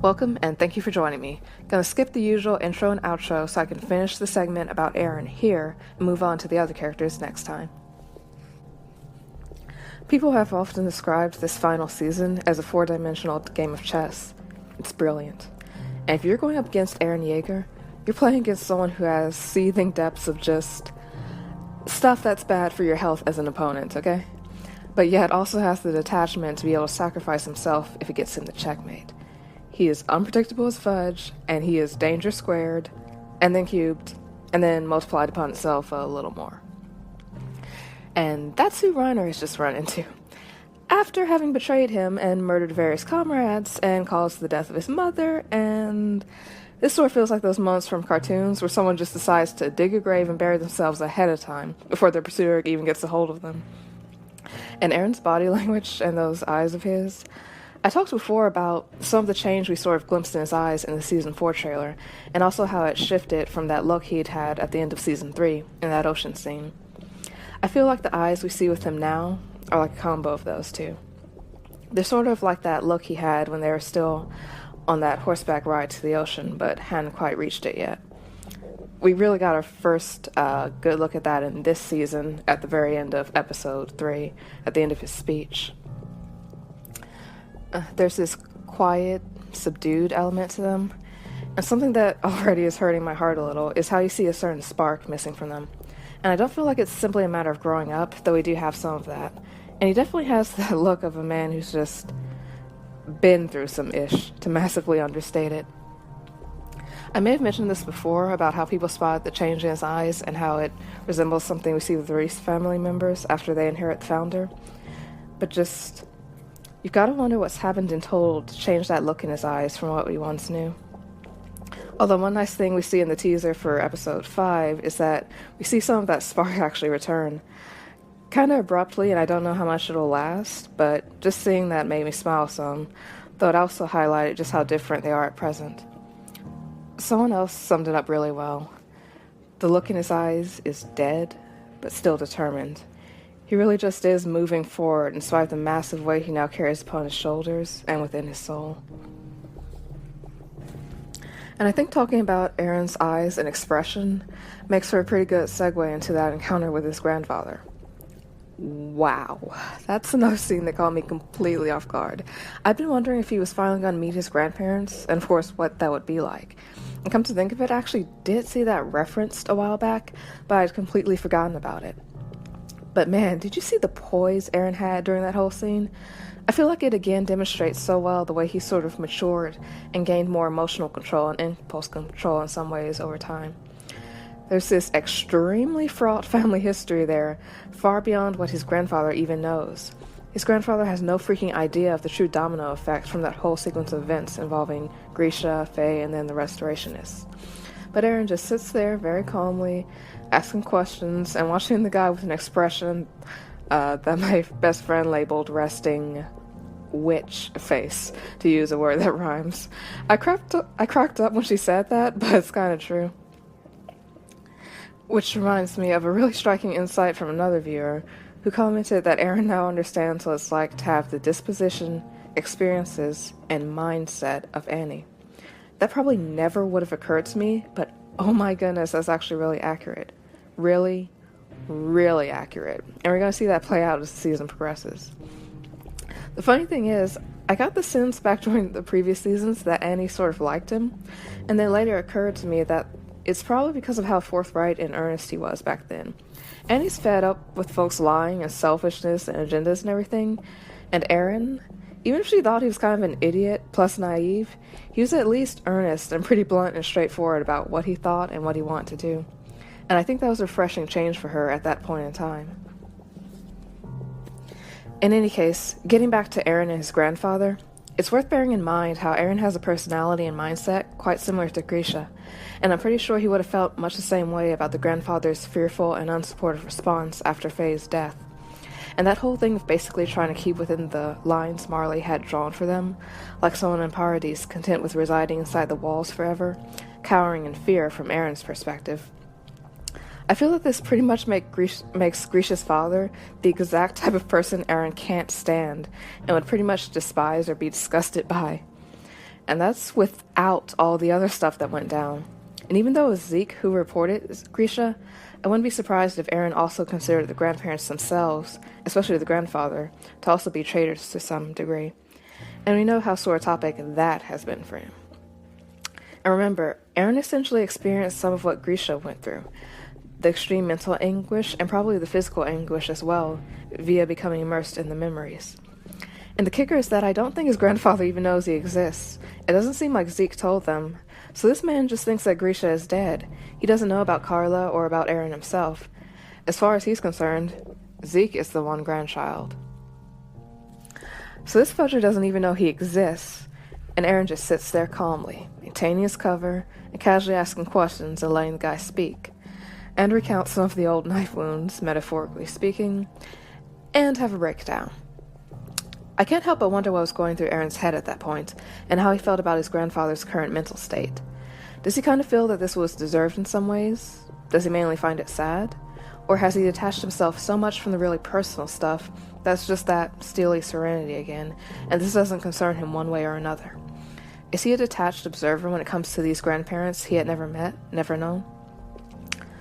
Welcome and thank you for joining me. Gonna skip the usual intro and outro so I can finish the segment about Eren here and move on to the other characters next time. People have often described this final season as a 4-dimensional game of chess. It's brilliant. And if you're going up against Eren Jaeger, you're playing against someone who has seething depths of just stuff that's bad for your health as an opponent, okay? But yet also has the detachment to be able to sacrifice himself if it gets him the checkmate. He is unpredictable as fudge, and he is danger squared, and then cubed, and then multiplied upon itself a little more. And that's who Reiner has just run into. After having betrayed him and murdered various comrades and caused the death of his mother, and this sort of feels like those moments from cartoons where someone just decides to dig a grave and bury themselves ahead of time before their pursuer even gets a hold of them. And Eren's body language and those eyes of his. I talked before about some of the change we sort of glimpsed in his eyes in the Season 4 trailer, and also how it shifted from that look he'd had at the end of Season 3 in that ocean scene. I feel like the eyes we see with him now are like a combo of those two. They're sort of like that look he had when they were still on that horseback ride to the ocean, but hadn't quite reached it yet. We really got our first good look at that in this season at the very end of Episode 3, at the end of his speech. There's this quiet, subdued element to them, and something that already is hurting my heart a little is how you see a certain spark missing from them. And I don't feel like it's simply a matter of growing up, though we do have some of that. And he definitely has that look of a man who's just been through some ish, to massively understate it. I may have mentioned this before about how people spot the change in his eyes and how it resembles something we see with the Reese family members after they inherit the founder. But just, you've got to wonder what's happened in total to change that look in his eyes from what we once knew. Although one nice thing we see in the teaser for Episode 5 is that we see some of that spark actually return. Kind of abruptly, and I don't know how much it'll last, but just seeing that made me smile some, though it also highlighted just how different they are at present. Someone else summed it up really well. The look in his eyes is dead, but still determined. He really just is moving forward in spite of the massive weight he now carries upon his shoulders and within his soul. And I think talking about Eren's eyes and expression makes for a pretty good segue into that encounter with his grandfather. Wow, that's another scene that caught me completely off guard. I'd been wondering if he was finally going to meet his grandparents, and of course what that would be like. And come to think of it, I actually did see that referenced a while back, but I'd completely forgotten about it. But man, did you see the poise Eren had during that whole scene? I feel like it again demonstrates so well the way he sort of matured and gained more emotional control and impulse control in some ways over time. There's this extremely fraught family history there, far beyond what his grandfather even knows. His grandfather has no freaking idea of the true domino effect from that whole sequence of events involving Grisha, Faye, and then the Restorationists. But Eren just sits there very calmly, asking questions, and watching the guy with an expression that my best friend labeled resting witch face, to use a word that rhymes. I cracked up when she said that, but it's kind of true. Which reminds me of a really striking insight from another viewer who commented that Eren now understands what it's like to have the disposition, experiences, and mindset of Annie. That probably never would have occurred to me, but oh my goodness, that's actually really accurate. Really, really accurate. And we're going to see that play out as the season progresses. The funny thing is, I got the sense back during the previous seasons that Annie sort of liked him, and then later occurred to me that it's probably because of how forthright and earnest he was back then. Annie's fed up with folks lying and selfishness and agendas and everything, and Eren, even if she thought he was kind of an idiot plus naive, he was at least earnest and pretty blunt and straightforward about what he thought and what he wanted to do. And I think that was a refreshing change for her at that point in time. In any case, getting back to Eren and his grandfather, it's worth bearing in mind how Eren has a personality and mindset quite similar to Grisha, and I'm pretty sure he would have felt much the same way about the grandfather's fearful and unsupportive response after Faye's death. And that whole thing of basically trying to keep within the lines Marley had drawn for them, like someone in Paradis content with residing inside the walls forever, cowering in fear from Eren's perspective. I feel that this pretty much makes Grisha's father the exact type of person Eren can't stand and would pretty much despise or be disgusted by. And that's without all the other stuff that went down. And even though it was Zeke who reported Grisha, I wouldn't be surprised if Eren also considered the grandparents themselves, especially the grandfather, to also be traitors to some degree. And we know how sore a topic that has been for him. And remember, Eren essentially experienced some of what Grisha went through. The extreme mental anguish, and probably the physical anguish as well, via becoming immersed in the memories. And the kicker is that I don't think his grandfather even knows he exists. It doesn't seem like Zeke told them. So this man just thinks that Grisha is dead. He doesn't know about Carla or about Eren himself. As far as he's concerned, Zeke is the one grandchild. So this fudger doesn't even know he exists, and Eren just sits there calmly, maintaining his cover, and casually asking questions and letting the guy speak, and recount some of the old knife wounds, metaphorically speaking, and have a breakdown. I can't help but wonder what was going through Eren's head at that point, and how he felt about his grandfather's current mental state. Does he kind of feel that this was deserved in some ways? Does he mainly find it sad? Or has he detached himself so much from the really personal stuff that's just that steely serenity again, and this doesn't concern him one way or another? Is he a detached observer when it comes to these grandparents he had never met, never known?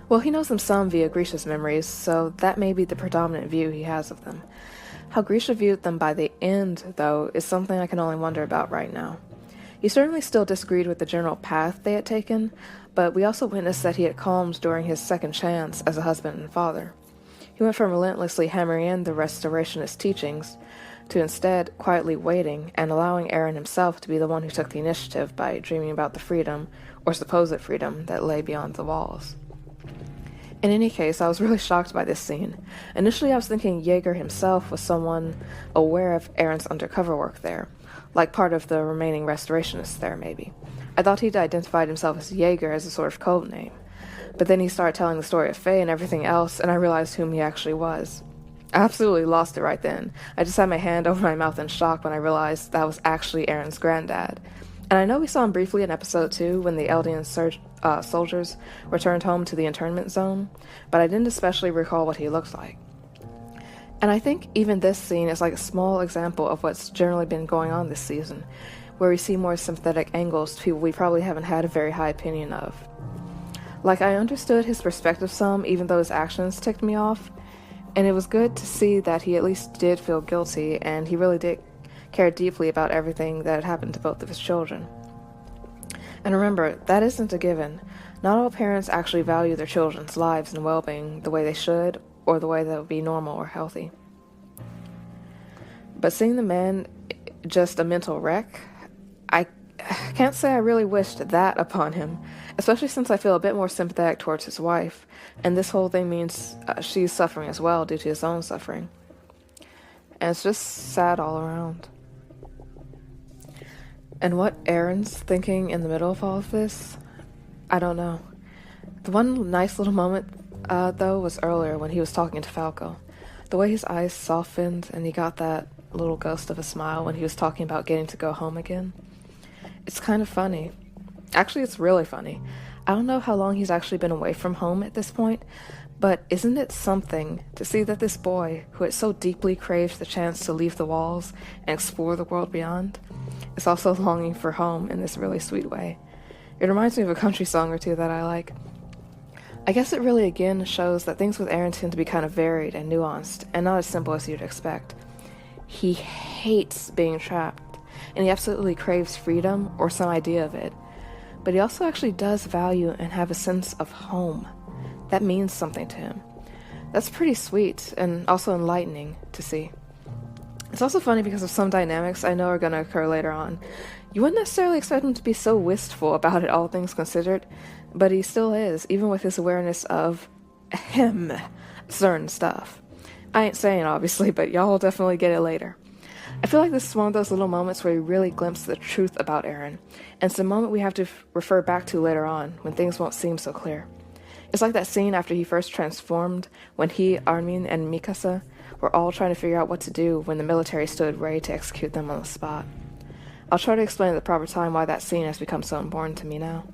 Well, he knows them some via Grisha's memories, so that may be the predominant view he has of them. How Grisha viewed them by the end, though, is something I can only wonder about right now. He certainly still disagreed with the general path they had taken, but we also witnessed that he had calmed during his second chance as a husband and father. He went from relentlessly hammering in the restorationist teachings to instead quietly waiting and allowing Eren himself to be the one who took the initiative by dreaming about the freedom, or supposed freedom, that lay beyond the walls. In any case, I was really shocked by this scene. Initially, I was thinking Jaeger himself was someone aware of Eren's undercover work there, like part of the remaining restorationists there, maybe. I thought he'd identified himself as Jaeger as a sort of code name. But then he started telling the story of Faye and everything else, and I realized whom he actually was. I absolutely lost it right then. I just had my hand over my mouth in shock when I realized that was actually Eren's granddad. And I know we saw him briefly in episode 2 when the Eldian soldiers returned home to the internment zone, but I didn't especially recall what he looked like. And I think even this scene is like a small example of what's generally been going on this season, where we see more sympathetic angles to people we probably haven't had a very high opinion of. Like, I understood his perspective some, even though his actions ticked me off, and it was good to see that he at least did feel guilty, and he really did care deeply about everything that had happened to both of his children. And remember, that isn't a given. Not all parents actually value their children's lives and well-being the way they should, or the way that would be normal or healthy. But seeing the man just a mental wreck, I can't say I really wished that upon him, especially since I feel a bit more sympathetic towards his wife, and this whole thing means she's suffering as well due to his own suffering. And it's just sad all around. And what Eren's thinking in the middle of all of this, I don't know. The one nice little moment, though, was earlier when he was talking to Falco. The way his eyes softened and he got that little ghost of a smile when he was talking about getting to go home again. It's kind of funny. Actually, it's really funny. I don't know how long he's actually been away from home at this point, but isn't it something to see that this boy, who had so deeply craved the chance to leave the walls and explore the world beyond, is also longing for home in this really sweet way. It reminds me of a country song or two that I like. I guess it really again shows that things with Eren tend to be kind of varied and nuanced, and not as simple as you'd expect. He hates being trapped, and he absolutely craves freedom or some idea of it. But he also actually does value and have a sense of home. That means something to him. That's pretty sweet and also enlightening to see. It's also funny because of some dynamics I know are going to occur later on. You wouldn't necessarily expect him to be so wistful about it, all things considered, but he still is, even with his awareness of certain stuff. I ain't saying, obviously, but y'all will definitely get it later. I feel like this is one of those little moments where we really glimpse the truth about Eren, and it's a moment we have to refer back to later on, when things won't seem so clear. It's like that scene after he first transformed, when he, Armin, and Mikasa were all trying to figure out what to do when the military stood ready to execute them on the spot. I'll try to explain at the proper time why that scene has become so important to me now.